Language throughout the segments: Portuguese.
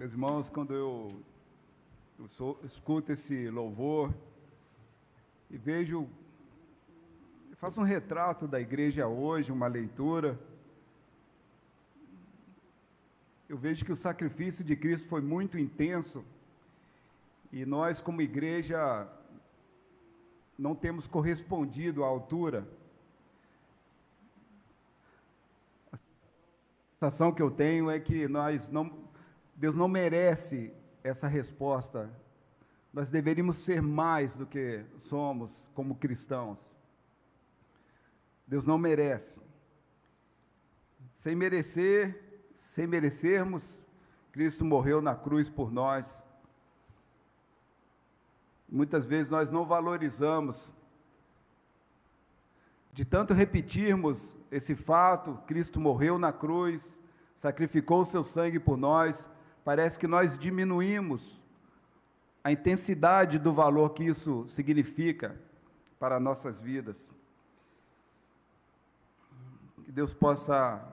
Meus irmãos, quando eu escuto esse louvor e faço um retrato da igreja hoje, uma leitura, eu vejo que o sacrifício de Cristo foi muito intenso e nós, como igreja, não temos correspondido à altura. A sensação que eu tenho é que Deus não merece essa resposta. Nós deveríamos ser mais do que somos como cristãos. Deus não merece. Sem merecermos, Cristo morreu na cruz por nós. Muitas vezes nós não valorizamos. De tanto repetirmos esse fato, Cristo morreu na cruz, sacrificou o seu sangue por nós, parece que nós diminuímos a intensidade do valor que isso significa para nossas vidas. Que Deus possa,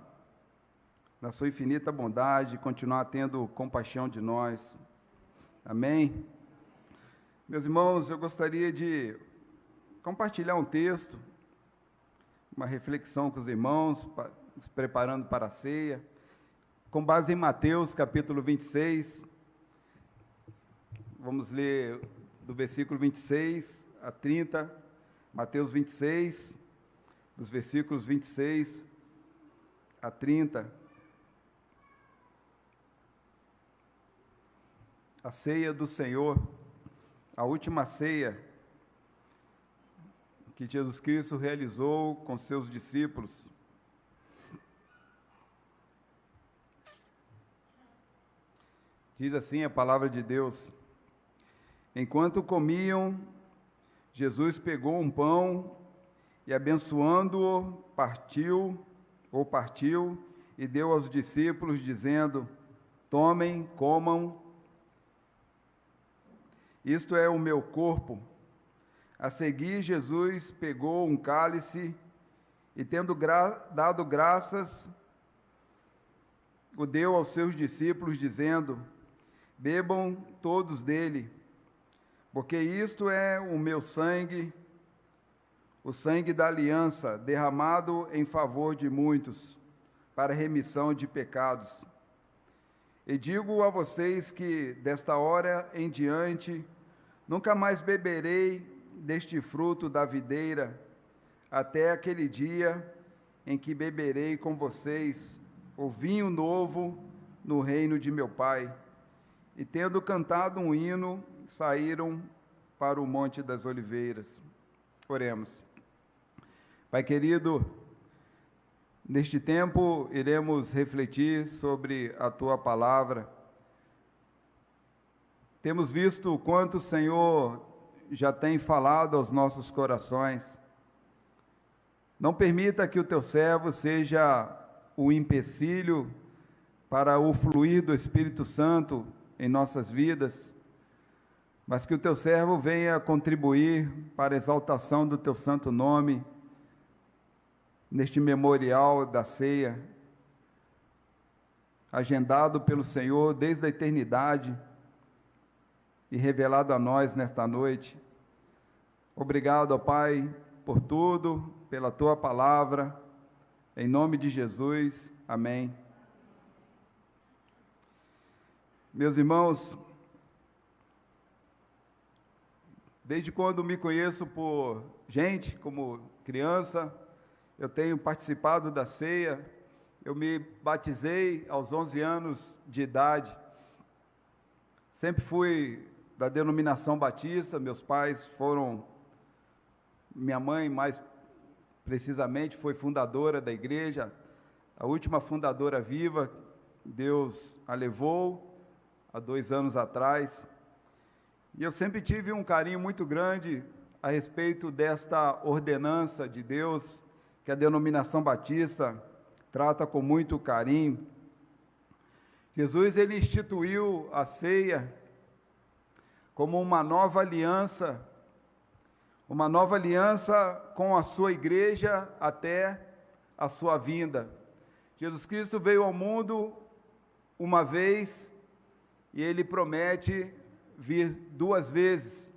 na sua infinita bondade, continuar tendo compaixão de nós. Amém? Meus irmãos, eu gostaria de compartilhar um texto, uma reflexão com os irmãos, se preparando para a ceia, com base em Mateus, capítulo 26. Vamos ler do versículo 26 a 30, Mateus 26, dos versículos 26 a 30. A ceia do Senhor, a última ceia que Jesus Cristo realizou com seus discípulos. Diz assim a palavra de Deus: enquanto comiam, Jesus pegou um pão e, abençoando-o, partiu e deu aos discípulos, dizendo: tomem, comam, isto é o meu corpo. A seguir, Jesus pegou um cálice e, tendo dado graças, o deu aos seus discípulos, dizendo: bebam todos dele, porque isto é o meu sangue, o sangue da aliança, derramado em favor de muitos, para remissão de pecados. E digo a vocês que, desta hora em diante, nunca mais beberei deste fruto da videira, até aquele dia em que beberei com vocês o vinho novo no reino de meu Pai. E, tendo cantado um hino, saíram para o Monte das Oliveiras. Oremos. Pai querido, neste tempo iremos refletir sobre a Tua palavra. Temos visto o quanto o Senhor já tem falado aos nossos corações. Não permita que o Teu servo seja o empecilho para o fluir do Espírito Santo em nossas vidas, mas que o Teu servo venha contribuir para a exaltação do Teu santo nome, neste memorial da ceia, agendado pelo Senhor desde a eternidade e revelado a nós nesta noite. Obrigado, ó Pai, por tudo, pela Tua palavra, em nome de Jesus, amém. Meus irmãos, desde quando me conheço por gente, como criança, eu tenho participado da ceia. Eu me batizei aos 11 anos de idade. Sempre fui da denominação batista, meus pais foram, minha mãe mais precisamente foi fundadora da igreja, a última fundadora viva. Deus a levou há 2 anos atrás, e eu sempre tive um carinho muito grande a respeito desta ordenança de Deus, que a denominação batista trata com muito carinho. Jesus, ele instituiu a ceia como uma nova aliança com a sua igreja até a sua vinda. Jesus Cristo veio ao mundo uma vez e ele promete vir 2 vezes.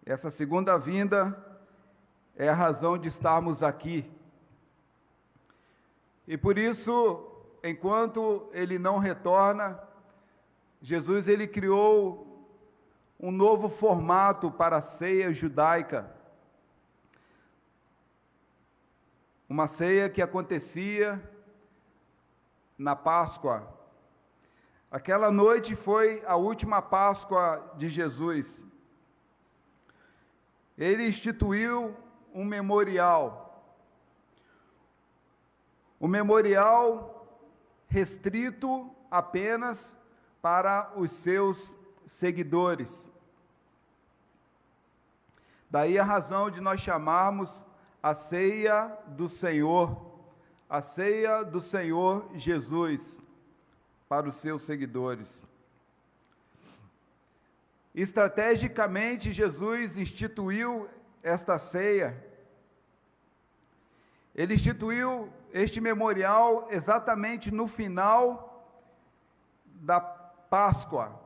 Essa segunda vinda é a razão de estarmos aqui. E por isso, enquanto ele não retorna, Jesus ele criou um novo formato para a ceia judaica. Uma ceia que acontecia na Páscoa. Aquela noite foi a última Páscoa de Jesus. Ele instituiu um memorial. Um memorial restrito apenas para os seus seguidores. Daí a razão de nós chamarmos a ceia do Senhor, a ceia do Senhor Jesus, para os seus seguidores. Estrategicamente, Jesus instituiu esta ceia. Ele instituiu este memorial exatamente no final da Páscoa,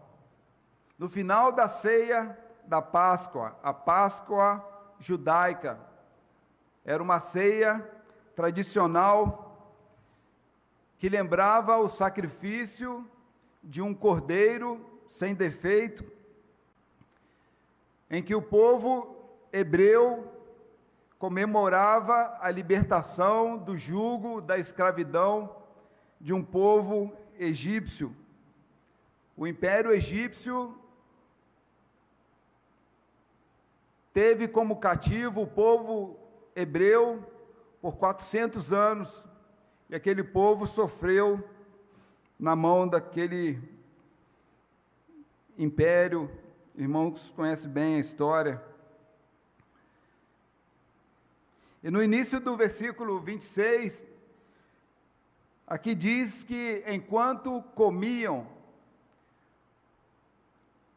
no final da ceia da Páscoa, a Páscoa judaica. Era uma ceia tradicional que lembrava o sacrifício de um cordeiro sem defeito, em que o povo hebreu comemorava a libertação do jugo da escravidão de um povo egípcio. O Império Egípcio teve como cativo o povo hebreu por 400 anos, e aquele povo sofreu na mão daquele império. Irmãos conhecem bem a história. E no início do versículo 26, aqui diz que enquanto comiam,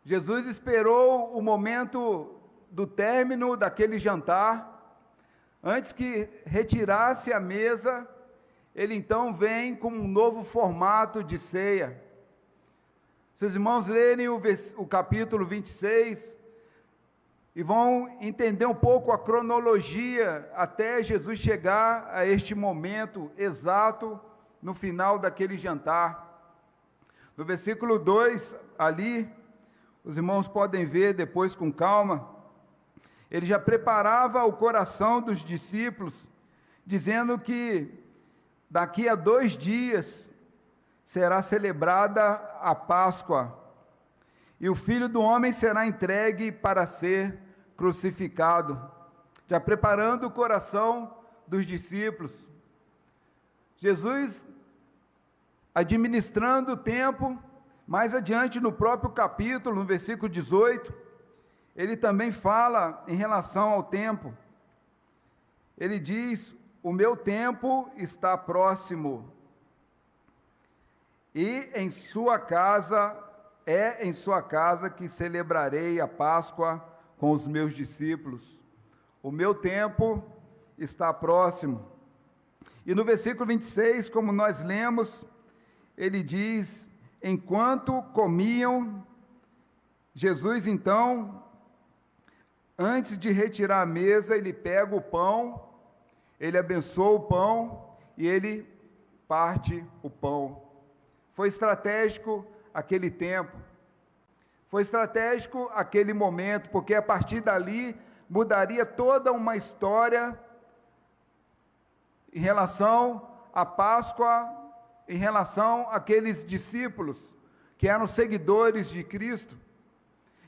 Jesus esperou o momento do término daquele jantar. Antes que retirasse a mesa, ele então vem com um novo formato de ceia. Se os irmãos lerem o capítulo 26, e vão entender um pouco a cronologia até Jesus chegar a este momento exato no final daquele jantar. No versículo 2, ali, os irmãos podem ver depois com calma, ele já preparava o coração dos discípulos, dizendo que daqui a 2 dias será celebrada a Páscoa, e o Filho do Homem será entregue para ser crucificado, já preparando o coração dos discípulos. Jesus, administrando o tempo, mais adiante no próprio capítulo, no versículo 18, ele também fala em relação ao tempo. Ele diz: o meu tempo está próximo, e em sua casa que celebrarei a Páscoa com os meus discípulos. O meu tempo está próximo. E no versículo 26, como nós lemos, ele diz: enquanto comiam, Jesus então, antes de retirar a mesa, ele pega o pão, ele abençoa o pão e ele parte o pão. Foi estratégico aquele tempo, foi estratégico aquele momento, porque a partir dali mudaria toda uma história em relação à Páscoa, em relação àqueles discípulos que eram seguidores de Cristo.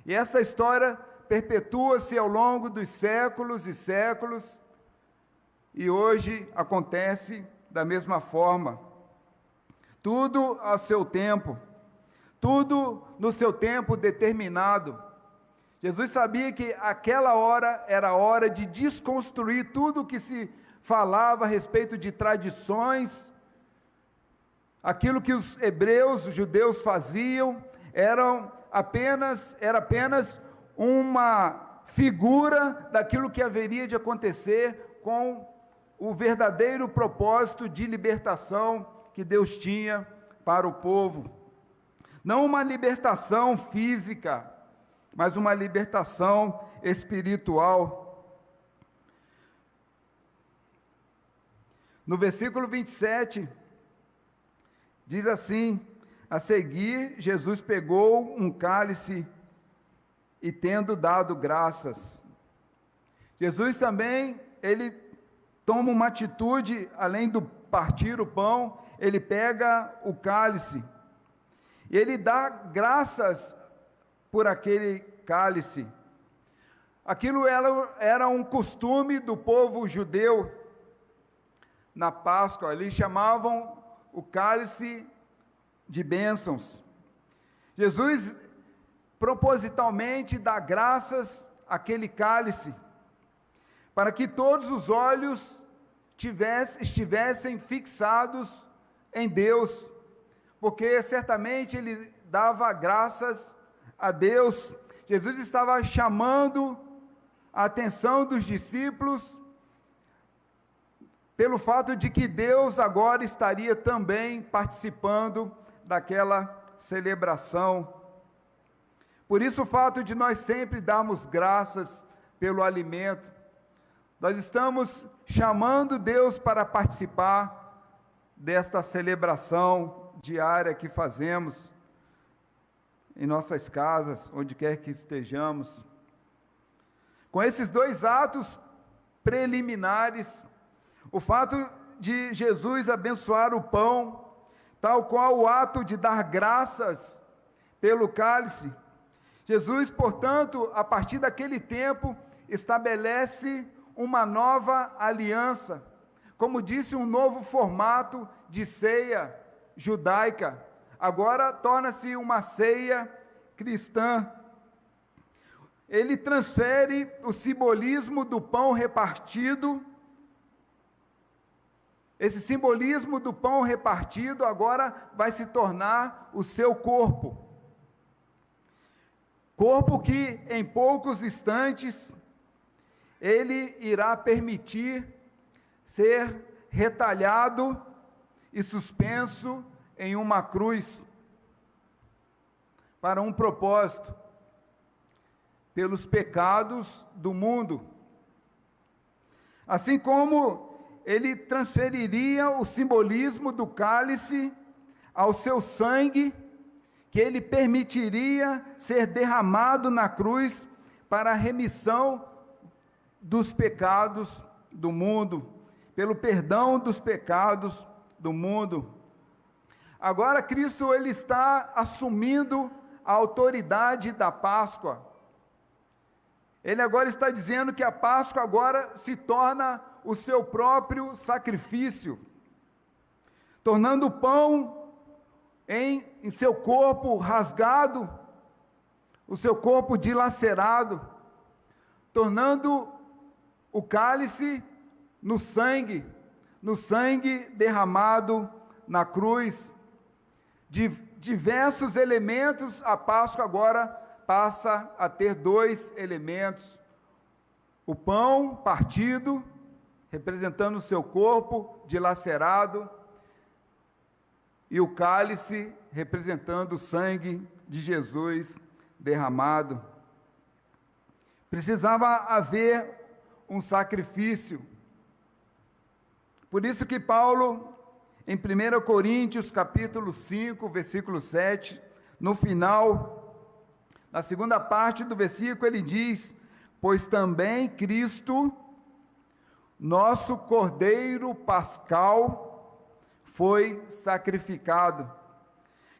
E essa história perpetua-se ao longo dos séculos e séculos, e hoje acontece da mesma forma. Tudo a seu tempo, tudo no seu tempo determinado. Jesus sabia que aquela hora era a hora de desconstruir tudo o que se falava a respeito de tradições. Aquilo que os hebreus, os judeus faziam, era apenas uma figura daquilo que haveria de acontecer com o verdadeiro propósito de libertação que Deus tinha para o povo. Não uma libertação física, mas uma libertação espiritual. No versículo 27, diz assim: a seguir, Jesus pegou um cálice e, tendo dado graças. Jesus também, ele toma uma atitude, além do partir o pão, ele pega o cálice e ele dá graças por aquele cálice. Aquilo era um costume do povo judeu. Na Páscoa, eles chamavam o cálice de bênçãos. Jesus propositalmente dá graças àquele cálice, para que todos os olhos estivessem fixados em Deus, porque certamente ele dava graças a Deus. Jesus estava chamando a atenção dos discípulos pelo fato de que Deus agora estaria também participando daquela celebração. Por isso o fato de nós sempre darmos graças pelo alimento, nós estamos chamando Deus para participar desta celebração diária que fazemos em nossas casas, onde quer que estejamos. Com esses dois atos preliminares, o fato de Jesus abençoar o pão, tal qual o ato de dar graças pelo cálice, Jesus, portanto, a partir daquele tempo, estabelece uma nova aliança, como disse, um novo formato de ceia judaica. Agora torna-se uma ceia cristã. Ele transfere o simbolismo do pão repartido. Esse simbolismo do pão repartido agora vai se tornar o seu corpo. Corpo que em poucos instantes ele irá permitir ser retalhado e suspenso em uma cruz, para um propósito: pelos pecados do mundo. Assim como ele transferiria o simbolismo do cálice ao seu sangue, que ele permitiria ser derramado na cruz para a remissão dos pecados do mundo, pelo perdão dos pecados do mundo. Agora Cristo ele está assumindo a autoridade da Páscoa. Ele agora está dizendo que a Páscoa agora se torna o seu próprio sacrifício, tornando o pão em seu corpo rasgado, o seu corpo dilacerado, tornando o cálice no sangue derramado na cruz. De diversos elementos, a Páscoa agora passa a ter dois elementos: o pão partido, representando o seu corpo dilacerado, e o cálice representando o sangue de Jesus derramado. Precisava haver um sacrifício. Por isso que Paulo, em 1 Coríntios, capítulo 5, versículo 7, no final, na segunda parte do versículo, ele diz: pois também Cristo, nosso Cordeiro Pascal, foi sacrificado.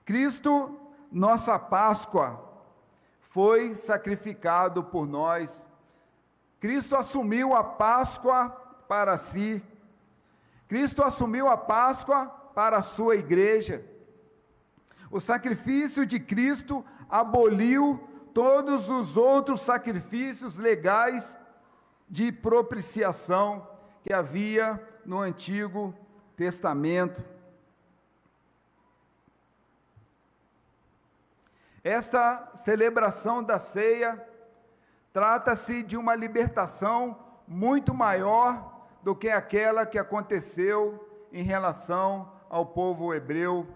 Cristo, nossa Páscoa, foi sacrificado por nós. Cristo assumiu a Páscoa para si. Cristo assumiu a Páscoa para a sua igreja. O sacrifício de Cristo aboliu todos os outros sacrifícios legais de propiciação que havia no Antigo Testamento. Esta celebração da ceia trata-se de uma libertação muito maior do que aquela que aconteceu em relação ao povo hebreu,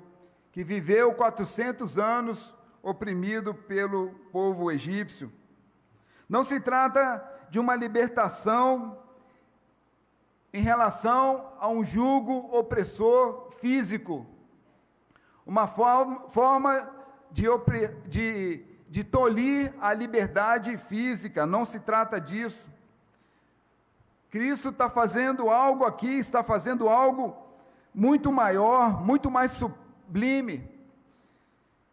que viveu 400 anos oprimido pelo povo egípcio. Não se trata de uma libertação em relação a um jugo opressor físico, uma forma de tolir a liberdade física. Não se trata disso. Cristo está fazendo algo aqui, está fazendo algo muito maior, muito mais sublime.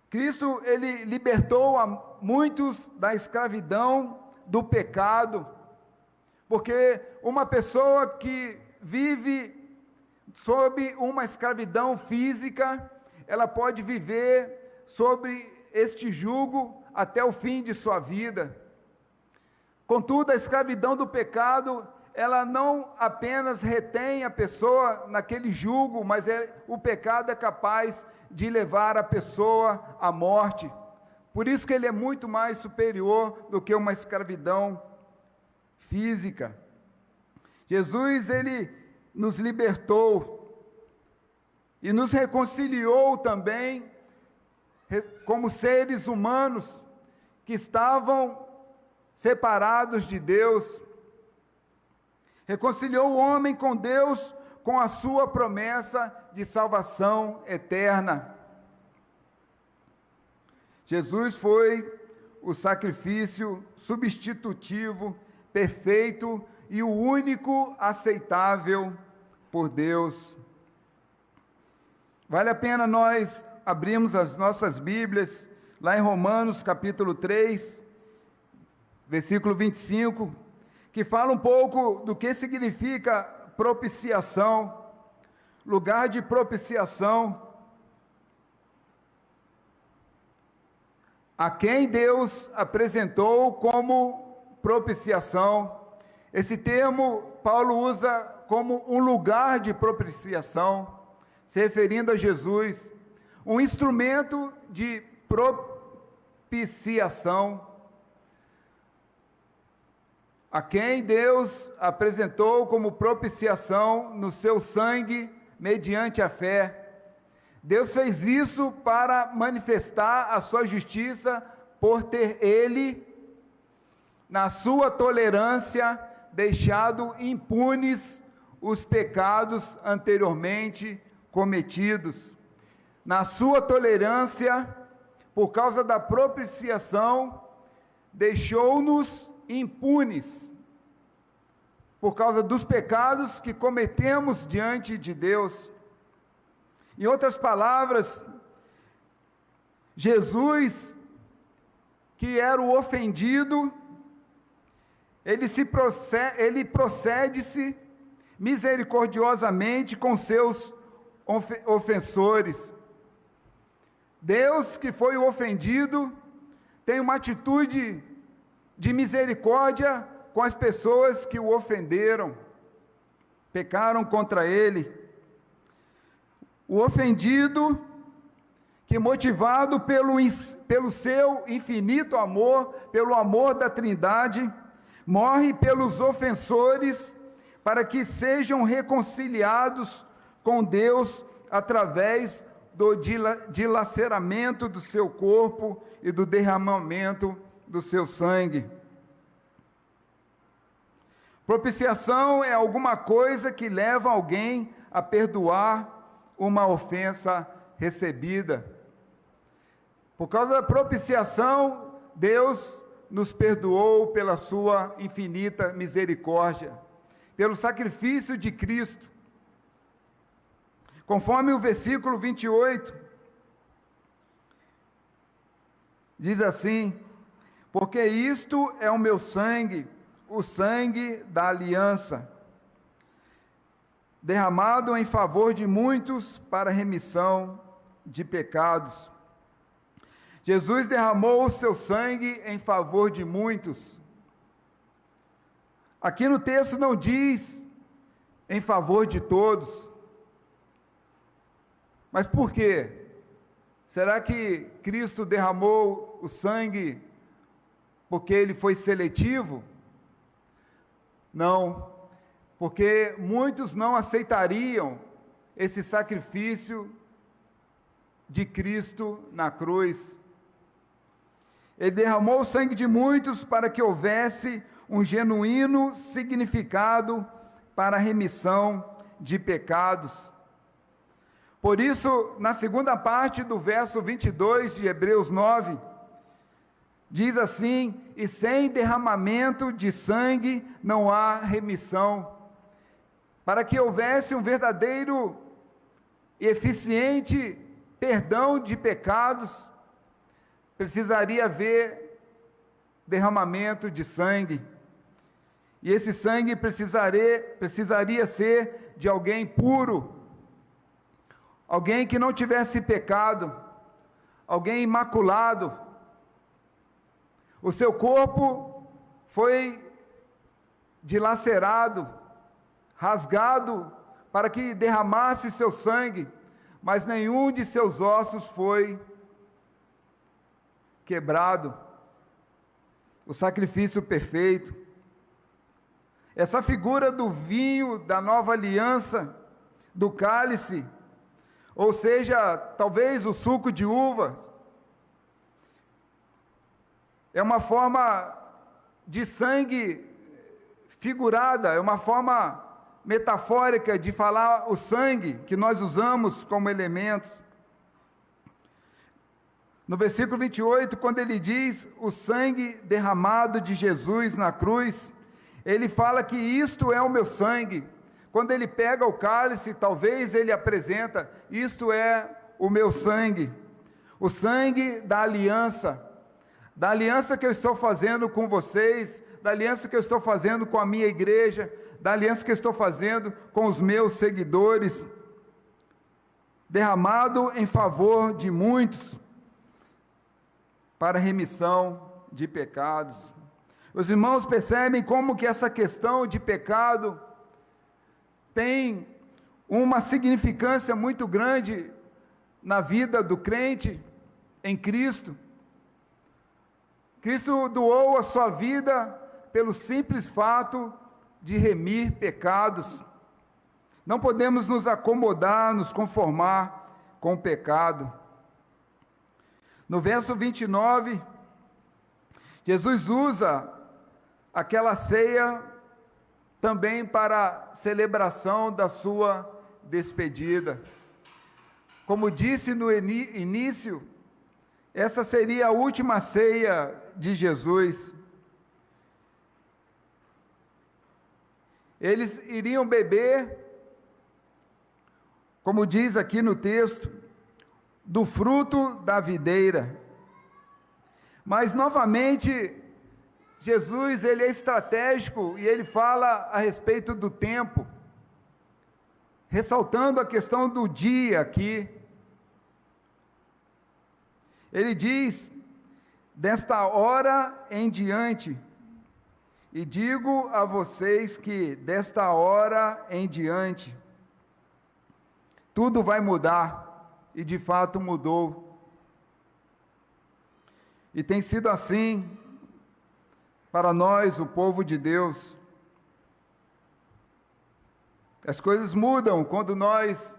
Cristo, ele libertou a muitos da escravidão, do pecado, porque uma pessoa que vive sob uma escravidão física, ela pode viver sobre este jugo até o fim de sua vida. Contudo, a escravidão do pecado, ela não apenas retém a pessoa naquele jugo, mas o pecado é capaz de levar a pessoa à morte. Por isso que ele é muito mais superior do que uma escravidão física. Jesus, ele nos libertou e nos reconciliou também como seres humanos que estavam separados de Deus. Reconciliou o homem com Deus com a sua promessa de salvação eterna. Jesus foi o sacrifício substitutivo, perfeito e o único aceitável por Deus. Vale a pena nós abrirmos as nossas Bíblias, lá em Romanos capítulo 3, versículo 25, que fala um pouco do que significa propiciação, lugar de propiciação, a quem Deus apresentou como propiciação. Esse termo Paulo usa como um lugar de propiciação, se referindo a Jesus, um instrumento de propiciação, a quem Deus apresentou como propiciação no seu sangue, mediante a fé. Deus fez isso para manifestar a sua justiça, por ter Ele, na sua tolerância, deixado impunes os pecados anteriormente cometidos. Na sua tolerância, por causa da propiciação, deixou-nos impunes, por causa dos pecados que cometemos diante de Deus. Em outras palavras, Jesus, que era o ofendido, ele procede-se misericordiosamente com seus ofensores. Deus, que foi o ofendido, tem uma atitude de misericórdia com as pessoas que o ofenderam, pecaram contra ele. O ofendido, que motivado pelo seu infinito amor, pelo amor da Trindade, morre pelos ofensores, para que sejam reconciliados com Deus através do dilaceramento do seu corpo e do derramamento do seu sangue. Propiciação é alguma coisa que leva alguém a perdoar uma ofensa recebida. Por causa da propiciação, Deus nos perdoou pela sua infinita misericórdia, pelo sacrifício de Cristo. Conforme o versículo 28, diz assim: porque isto é o meu sangue, o sangue da aliança, derramado em favor de muitos para remissão de pecados. Jesus derramou o seu sangue em favor de muitos. Aqui no texto não diz em favor de todos. Mas por quê? Será que Cristo derramou o sangue porque ele foi seletivo? Não, porque muitos não aceitariam esse sacrifício de Cristo na cruz. Ele derramou o sangue de muitos para que houvesse um genuíno significado para a remissão de pecados. Por isso, na segunda parte do verso 22 de Hebreus 9, diz assim: e sem derramamento de sangue não há remissão. Para que houvesse um verdadeiro e eficiente perdão de pecados, precisaria haver derramamento de sangue. E esse sangue precisaria ser de alguém puro, alguém que não tivesse pecado, alguém imaculado. O seu corpo foi dilacerado, rasgado, para que derramasse seu sangue, mas nenhum de seus ossos foi quebrado. O sacrifício perfeito. Essa figura do vinho da nova aliança, do cálice, ou seja, talvez o suco de uvas, é uma forma de sangue figurada, é uma forma metafórica de falar o sangue que nós usamos como elementos. No versículo 28, quando ele diz o sangue derramado de Jesus na cruz, ele fala que isto é o meu sangue. Quando ele pega o cálice, talvez ele apresenta, isto é o meu sangue. O sangue da aliança que eu estou fazendo com vocês, da aliança que eu estou fazendo com a minha igreja, da aliança que eu estou fazendo com os meus seguidores, derramado em favor de muitos, para remissão de pecados. Os irmãos percebem como que essa questão de pecado tem uma significância muito grande na vida do crente em Cristo. Cristo doou a sua vida pelo simples fato de remir pecados. Não podemos nos acomodar, nos conformar com o pecado. No verso 29, Jesus usa aquela ceia também para a celebração da sua despedida. Como disse no início, essa seria a última ceia de Jesus. Eles iriam beber, como diz aqui no texto, do fruto da videira. Mas, novamente, Jesus, ele é estratégico e ele fala a respeito do tempo, ressaltando a questão do dia aqui. Ele diz, desta hora em diante, e digo a vocês que desta hora em diante, tudo vai mudar, e de fato mudou. E tem sido assim para nós, o povo de Deus. As coisas mudam quando nós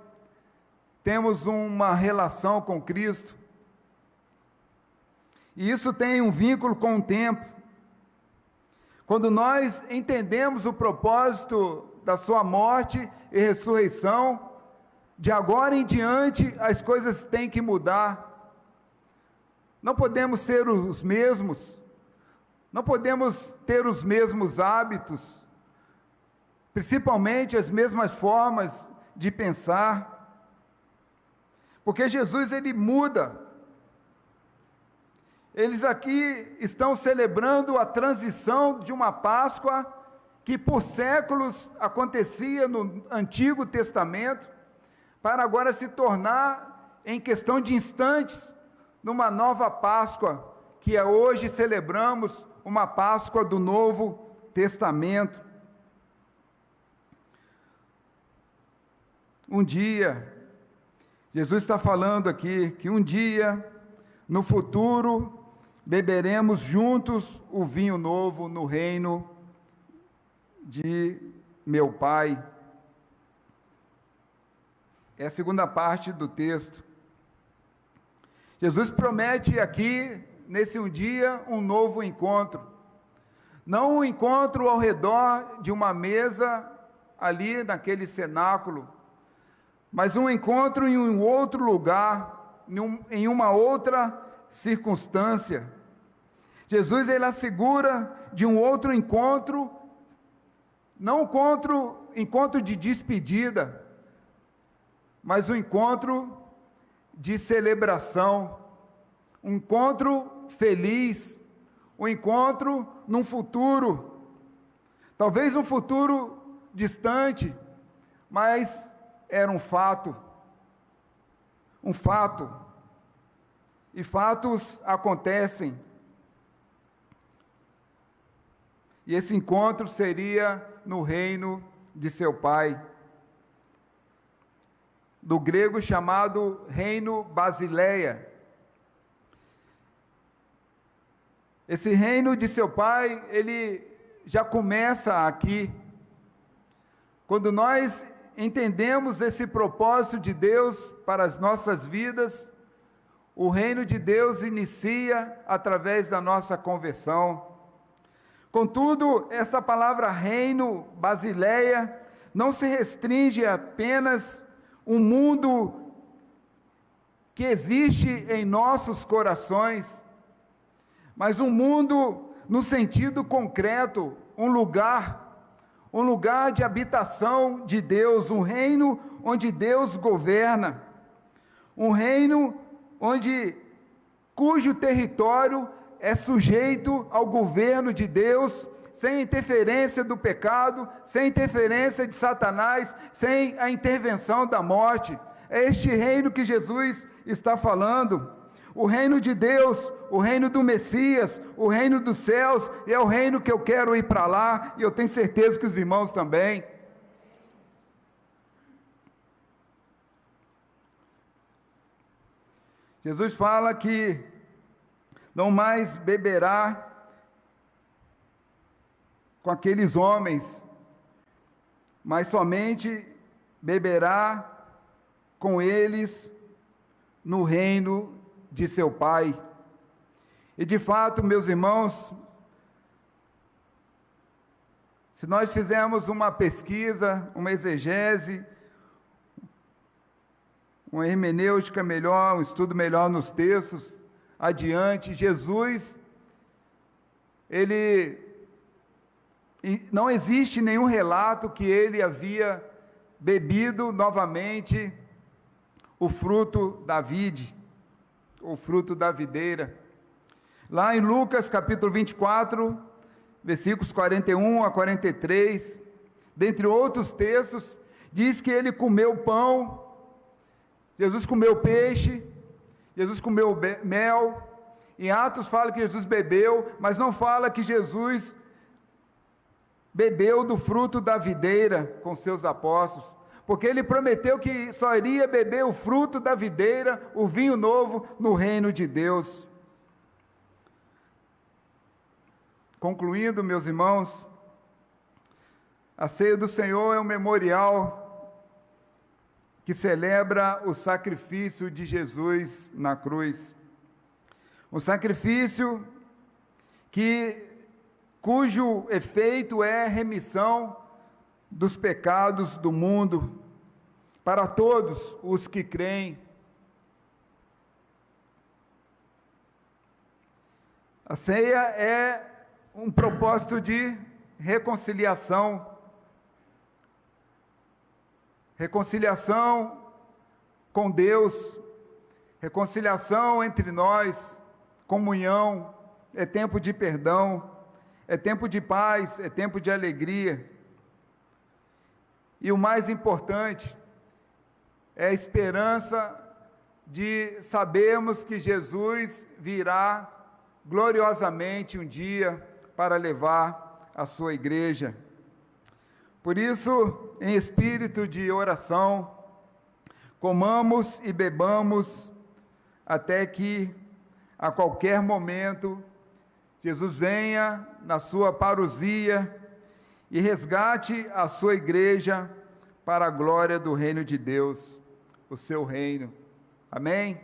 temos uma relação com Cristo. E isso tem um vínculo com o tempo. Quando nós entendemos o propósito da sua morte e ressurreição, de agora em diante as coisas têm que mudar. Não podemos ser os mesmos, não podemos ter os mesmos hábitos, principalmente as mesmas formas de pensar, porque Jesus, ele muda. Eles aqui estão celebrando a transição de uma Páscoa que por séculos acontecia no Antigo Testamento, para agora se tornar, em questão de instantes, numa nova Páscoa, que hoje celebramos, uma Páscoa do Novo Testamento. Um dia, Jesus está falando aqui, que um dia, no futuro, beberemos juntos o vinho novo no reino de meu Pai. É a segunda parte do texto. Jesus promete aqui, nesse um dia, um novo encontro. Não um encontro ao redor de uma mesa, ali naquele cenáculo, mas um encontro em um outro lugar, em uma outra circunstância. Jesus, ele assegura de um outro encontro, não encontro de despedida, mas um encontro de celebração, um encontro feliz, um encontro num futuro, talvez um futuro distante, mas era um fato, e fatos acontecem, e esse encontro seria no reino de seu Pai, do grego chamado Reino Basileia. Esse reino de seu Pai, ele já começa aqui. Quando nós entendemos esse propósito de Deus para as nossas vidas, o reino de Deus inicia através da nossa conversão. Contudo, essa palavra reino, Basileia, não se restringe a apenas um mundo que existe em nossos corações, mas um mundo no sentido concreto, um lugar de habitação de Deus, um reino onde Deus governa, um reino cujo território é sujeito ao governo de Deus, sem interferência do pecado, sem interferência de Satanás, sem a intervenção da morte. É este reino que Jesus está falando. O reino de Deus, o reino do Messias, o reino dos céus, é o reino que eu quero ir para lá, e eu tenho certeza que os irmãos também. Jesus fala que não mais beberá com aqueles homens, mas somente beberá com eles no reino de seu Pai. E de fato, meus irmãos, se nós fizermos uma pesquisa, uma exegese, uma hermenêutica melhor, um estudo melhor nos textos, adiante, Jesus, não existe nenhum relato que ele havia bebido novamente o fruto da vide, o fruto da videira. Lá em Lucas capítulo 24, versículos 41 a 43, dentre outros textos, diz que ele comeu pão, Jesus comeu peixe, Jesus comeu mel. Em Atos fala que Jesus bebeu, mas não fala que Jesus bebeu do fruto da videira com seus apóstolos, porque ele prometeu que só iria beber o fruto da videira, o vinho novo, no reino de Deus. Concluindo, meus irmãos, a ceia do Senhor é um memorial que celebra o sacrifício de Jesus na cruz. Um sacrifício cujo efeito é remissão dos pecados do mundo, para todos os que creem. A ceia é um propósito de reconciliação com Deus, reconciliação entre nós, comunhão, é tempo de perdão, é tempo de paz, é tempo de alegria. E o mais importante é a esperança de sabermos que Jesus virá gloriosamente um dia para levar a sua igreja. Por isso, em espírito de oração, comamos e bebamos até que, a qualquer momento, Jesus venha na sua parousia e resgate a sua igreja para a glória do reino de Deus, o seu reino. Amém?